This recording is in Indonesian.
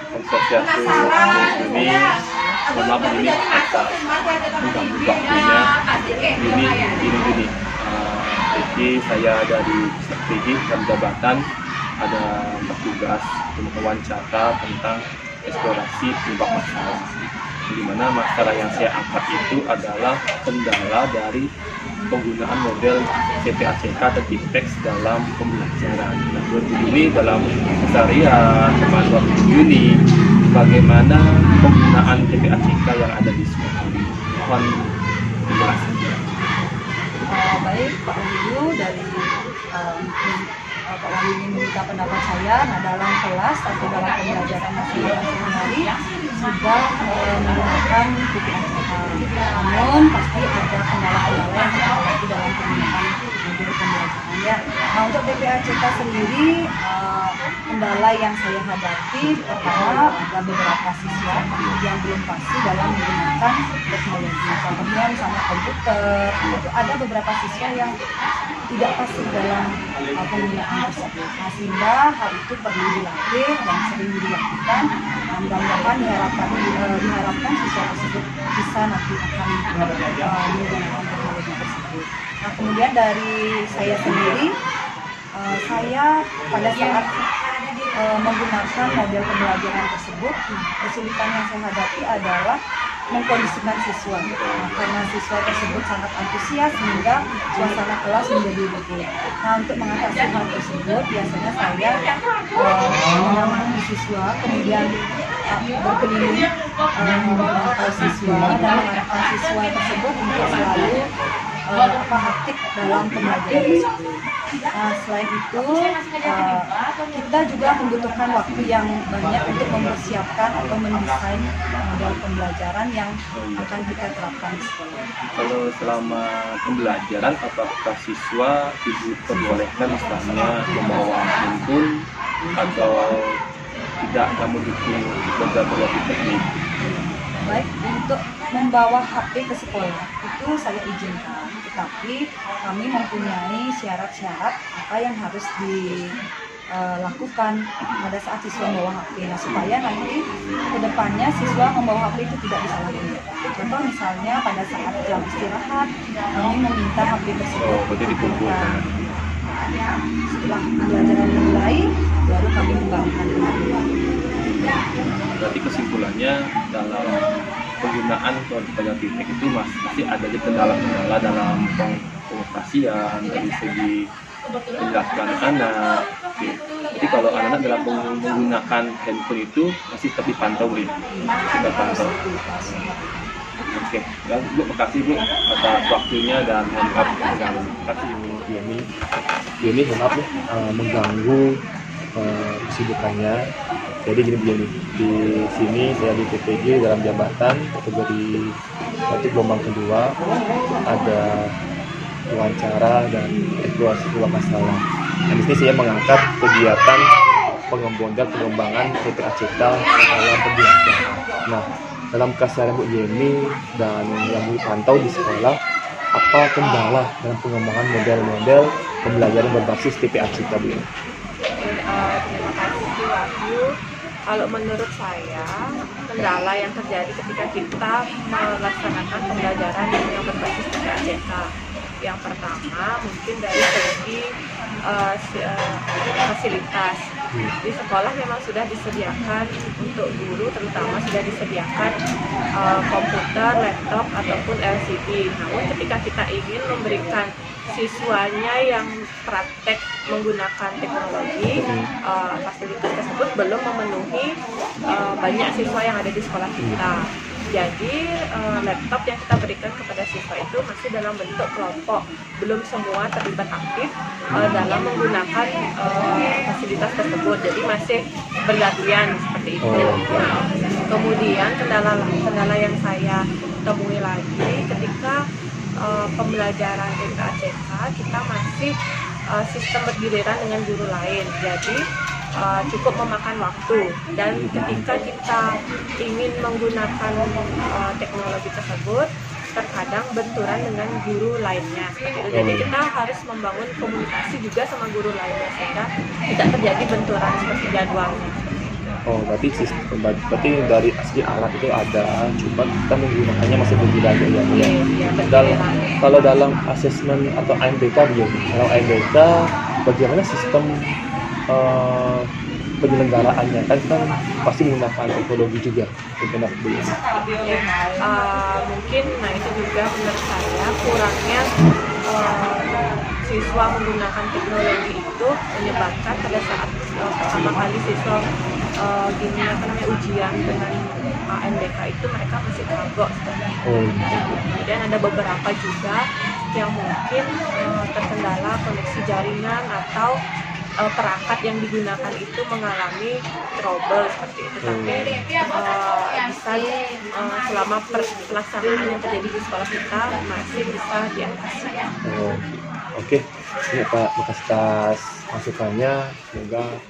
Asosiasi ini mohon maaf ini atas mengganggu waktunya gini. Jadi saya dari PJ dan jabatan ada bertugas untuk wawancara tentang eksplorasi penyebab masalah. Di mana masalah yang saya angkat itu adalah kendala dari penggunaan model CPACK dan IPEX dalam pembelajaran. Nah, 27 Juni dalam keseharian teman 27 Juni bagaimana penggunaan CPACK yang ada di sekolah. Mohon penjelasan. Baik, Pak Wahyu dari Pak Wahyu ini meminta pendapat saya. Nah, dalam kelas atau dalam pembelajaran sehari-hari sudah menggunakan CPACK. Namun pasti ada kendala-kendala yang kita hadapi dalam penggunaan modul pembelajarannya. Nah, untuk CPACK sendiri kendala yang saya hadapi pertama ada beberapa siswa yang belum pasti dalam menggunakan teknologi. Contohnya misalnya komputer, itu ada beberapa siswa yang tidak pasti dalam penggunaan tersebut. Nah, sehingga hal itu perlu dilatih dan sering dilakukan. Mudah-mudahan diharapkan siswa tersebut bisa nanti akan menggunakan teknologi tersebut. Nah, kemudian dari saya sendiri, saya pada saat menggunakan model pembelajaran tersebut, kesulitan yang saya hadapi adalah mengkondisikan siswa. Nah, karena siswa tersebut sangat antusias sehingga suasana kelas menjadi ribut. Nah, untuk mengatasi hal tersebut, biasanya saya mengamati siswa, kemudian berkeliling memantau siswa dan mengarahkan siswa tersebut untuk selalu aktif dalam pembelajaran tersebut. Nah, selain itu kita juga membutuhkan waktu yang banyak untuk mempersiapkan atau mendesain model pembelajaran yang akan kita terapkan di sekolah. Kalau selama pembelajaran, apakah siswa diperbolehkan misalnya membawa handphone atau tidak mendukung model teknik? Baik, untuk membawa HP ke sekolah itu saya izinkan, tetapi kami mempunyai syarat-syarat apa yang harus dilakukan pada saat siswa membawa HP. Nah, supaya nanti ke depannya siswa membawa HP itu tidak disalahgunakan. Contoh misalnya pada saat jam istirahat, kami meminta HP tersebut dikumpulkan. Setelah pembelajaran dimulai, baru kami kembalikan ke HP. Berarti kesimpulannya dalam penggunaan teknologi itu masih ada kendala-kendala dalam pengoperasian dari segi penjelasan anak. Jadi kalau anak-anak dalam menggunakan handphone itu masih tetap dipantau, Bu. Kita pantau. Oke, dan Bu, makasih Bu atas waktunya dan mohon maaf mengganggu. Makasih Bu Ini maaf ya, mengganggu kesibukannya. Jadi begini, di sini saya di PPG dalam jabatan kategori berarti gelombang kedua, ada wawancara dan eksplorasi sebuah masalah. Nah, di sini saya mengangkat kegiatan pengembangan CPACK dalam pembelajaran. Nah, dalam keseharian Bu Yeni dan yang Bu pantau di sekolah, apa kendala dalam pengembangan model-model pembelajaran berbasis CPACK Bu Yeni? Terima kasih Wahyu. Kalau menurut saya, kendala yang terjadi ketika kita melaksanakan pembelajaran yang berbasis CPACK, yang pertama mungkin dari segi fasilitas. Di sekolah memang sudah disediakan untuk guru, terutama sudah disediakan komputer, laptop ataupun LCD. Namun ketika kita ingin memberikan siswanya yang praktek menggunakan teknologi, fasilitas tersebut belum memenuhi banyak siswa yang ada di sekolah kita. Jadi laptop yang kita berikan kepada siswa itu masih dalam bentuk kelompok, belum semua terlibat aktif dalam menggunakan fasilitas tersebut. Jadi masih bergantian seperti itu. Kemudian kendala yang saya temui lagi ketika pembelajaran CPACK, kita masih sistem bergiliran dengan guru lain. Jadi cukup memakan waktu, dan ketika kita ingin menggunakan teknologi tersebut terkadang benturan dengan guru lainnya seperti itu. Jadi kita harus membangun komunikasi juga sama guru lainnya sehingga tidak terjadi benturan seperti jadwalnya. Oh, berarti dari segi alat itu ada, cuma kita menggunakannya masih berbeda aja ya. Iya, Dalam, berbeda. kalau dalam asesmen atau AMBK begini, kalau AMBK bagaimana sistem eh, penyelenggaraannya kan pasti menggunakan teknologi juga untuk begini. Mungkin nah itu juga menurut saya kurangnya siswa menggunakan teknologi itu menyebabkan pada saat pertama kali siswa ujian dengan AMBK itu mereka masih kagok seperti itu. Oh, Kemudian ada beberapa juga yang mungkin terkendala koneksi jaringan atau perangkat yang digunakan itu mengalami trouble seperti itu. Tapi bisa selama pelaksanaan yang terjadi di sekolah kita masih bisa diatasi. oh. Oke, ini Pak, makasih atas masukannya. Semoga